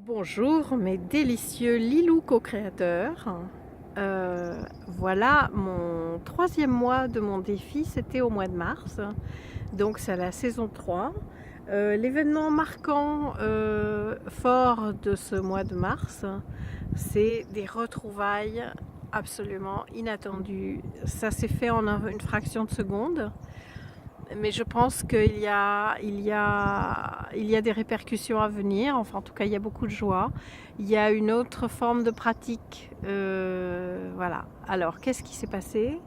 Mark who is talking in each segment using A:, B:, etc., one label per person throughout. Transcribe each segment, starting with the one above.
A: Bonjour mes délicieux Lilou co-créateurs. Voilà mon troisième mois de mon défi, c'était au mois de mars, donc c'est la saison 3. L'événement marquant fort de ce mois de mars, c'est des retrouvailles absolument inattendues. Ça s'est fait en une fraction de seconde. Mais je pense qu'il y a des répercussions à venir. Enfin, en tout cas, il y a beaucoup de joie. Il y a une autre forme de pratique. Voilà. Alors, qu'est-ce qui s'est passé?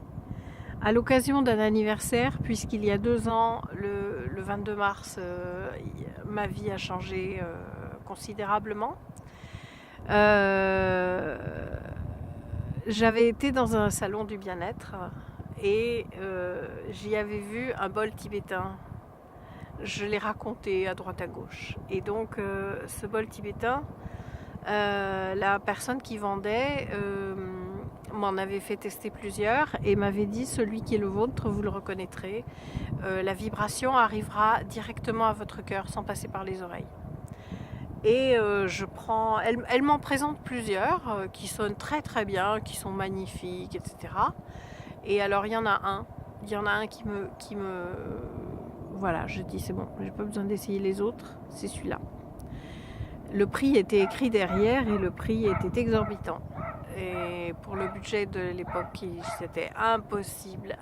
A: À l'occasion d'un anniversaire, puisqu'il y a 2 ans, le 22 mars, ma vie a changé considérablement. J'avais été dans un salon du bien-être et j'y avais vu un bol tibétain. Je l'ai raconté à droite à gauche. Et donc ce bol tibétain, la personne qui vendait m'en avait fait tester plusieurs et m'avait dit: celui qui est le vôtre, vous le reconnaîtrez. La vibration arrivera directement à votre cœur sans passer par les oreilles. Et elle m'en présente plusieurs qui sonnent très très bien, qui sont magnifiques, etc. Et alors il y en a un qui me, voilà, je dis c'est bon, j'ai pas besoin d'essayer les autres, c'est celui-là. Le prix était écrit derrière et le prix était exorbitant. Et pour le budget de l'époque, c'était impossible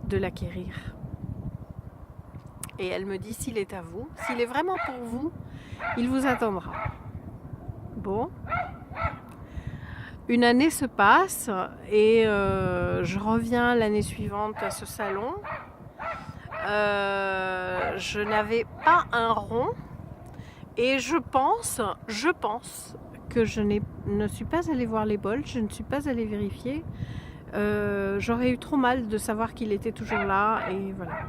A: de l'acquérir. Et elle me dit: s'il est à vous, s'il est vraiment pour vous, il vous attendra. Bon. Une année se passe et je reviens l'année suivante à ce salon. Je n'avais pas un rond et je pense que je ne suis pas allée voir les bols, je ne suis pas allée vérifier. J'aurais eu trop mal de savoir qu'il était toujours là et voilà.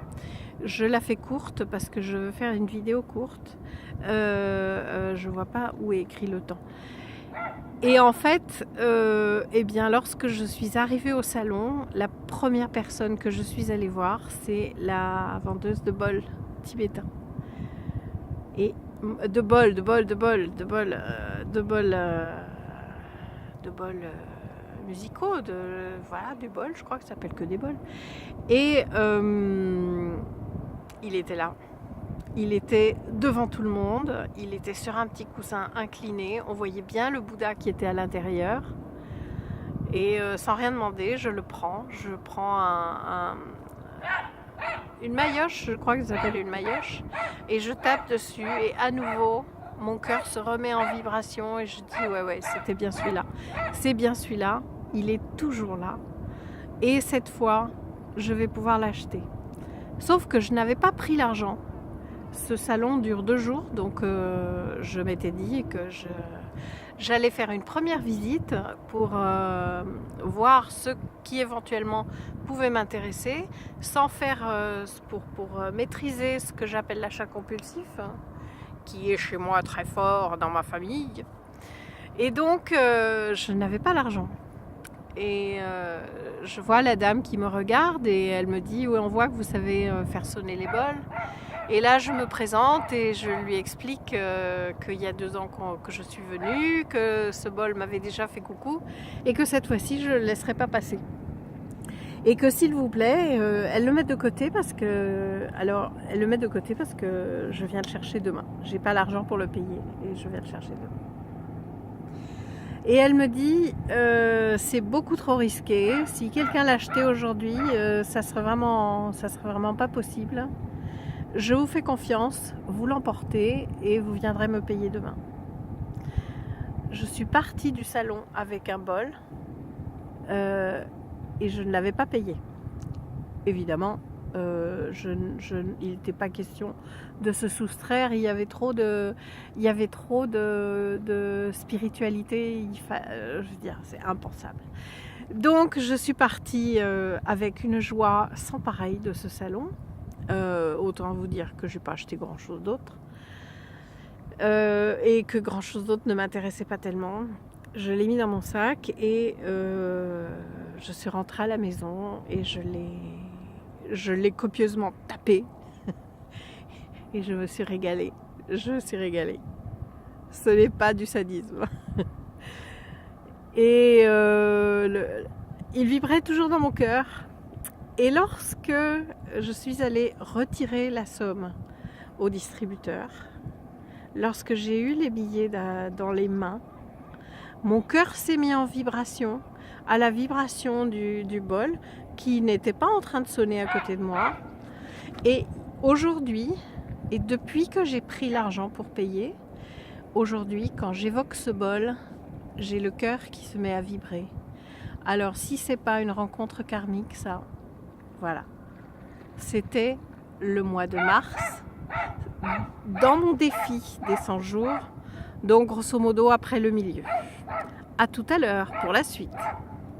A: Je la fais courte parce que je veux faire une vidéo courte. Je vois pas où est écrit le temps. Et en fait, eh bien, lorsque je suis arrivée au salon, la première personne que je suis allée voir, c'est la vendeuse de bols tibétains. Et de bols musicaux, voilà, des bols, je crois que ça s'appelle que des bols. Et il était là. Il était devant tout le monde, il était sur un petit coussin incliné, on voyait bien le Bouddha qui était à l'intérieur. Et sans rien demander, je prends une maillotche, je crois que ça s'appelle une maillotche, et je tape dessus et à nouveau, mon cœur se remet en vibration et je dis ouais, c'était bien celui-là. C'est bien celui-là, il est toujours là. Et cette fois, je vais pouvoir l'acheter. Sauf que je n'avais pas pris l'argent. Ce salon dure 2 jours, donc je m'étais dit que j'allais faire une première visite pour voir ce qui éventuellement pouvait m'intéresser, sans faire pour maîtriser ce que j'appelle l'achat compulsif, hein, qui est chez moi très fort dans ma famille. Et donc je n'avais pas l'argent. Et je vois la dame qui me regarde et elle me dit: oui, on voit que vous savez faire sonner les bols. Et là, je me présente et je lui explique qu'il y a 2 ans que je suis venue, que ce bol m'avait déjà fait coucou et que cette fois-ci, je ne le laisserai pas passer. Et que s'il vous plaît, elle le met de côté parce que... Alors, elle le met de côté parce que je viens le chercher demain. J'ai pas l'argent pour le payer et je viens le chercher demain. Et elle me dit, c'est beaucoup trop risqué. Si quelqu'un l'achetait aujourd'hui, ça serait vraiment pas possible. Je vous fais confiance, vous l'emportez et vous viendrez me payer demain. Je suis partie du salon avec un bol et je ne l'avais pas payé. Évidemment, il n'était pas question de se soustraire. Il y avait trop de spiritualité. Je veux dire, c'est impensable. Donc, je suis partie avec une joie sans pareille de ce salon. Autant vous dire que je n'ai pas acheté grand chose d'autre et que grand chose d'autre ne m'intéressait pas tellement. Je l'ai mis dans mon sac et je suis rentrée à la maison et je l'ai copieusement tapé et je me suis régalée. je me suis régalée. Ce n'est pas du sadisme. Et il vibrait toujours dans mon cœur. Et lorsque je suis allée retirer la somme au distributeur, lorsque j'ai eu les billets dans les mains, mon cœur s'est mis en vibration, à la vibration du bol qui n'était pas en train de sonner à côté de moi. Et aujourd'hui, et depuis que j'ai pris l'argent pour payer, aujourd'hui, quand j'évoque ce bol, j'ai le cœur qui se met à vibrer. Alors, si c'est pas une rencontre karmique, ça, voilà. C'était le mois de mars, dans mon défi des 100 jours, donc grosso modo après le milieu. À tout à l'heure pour la suite.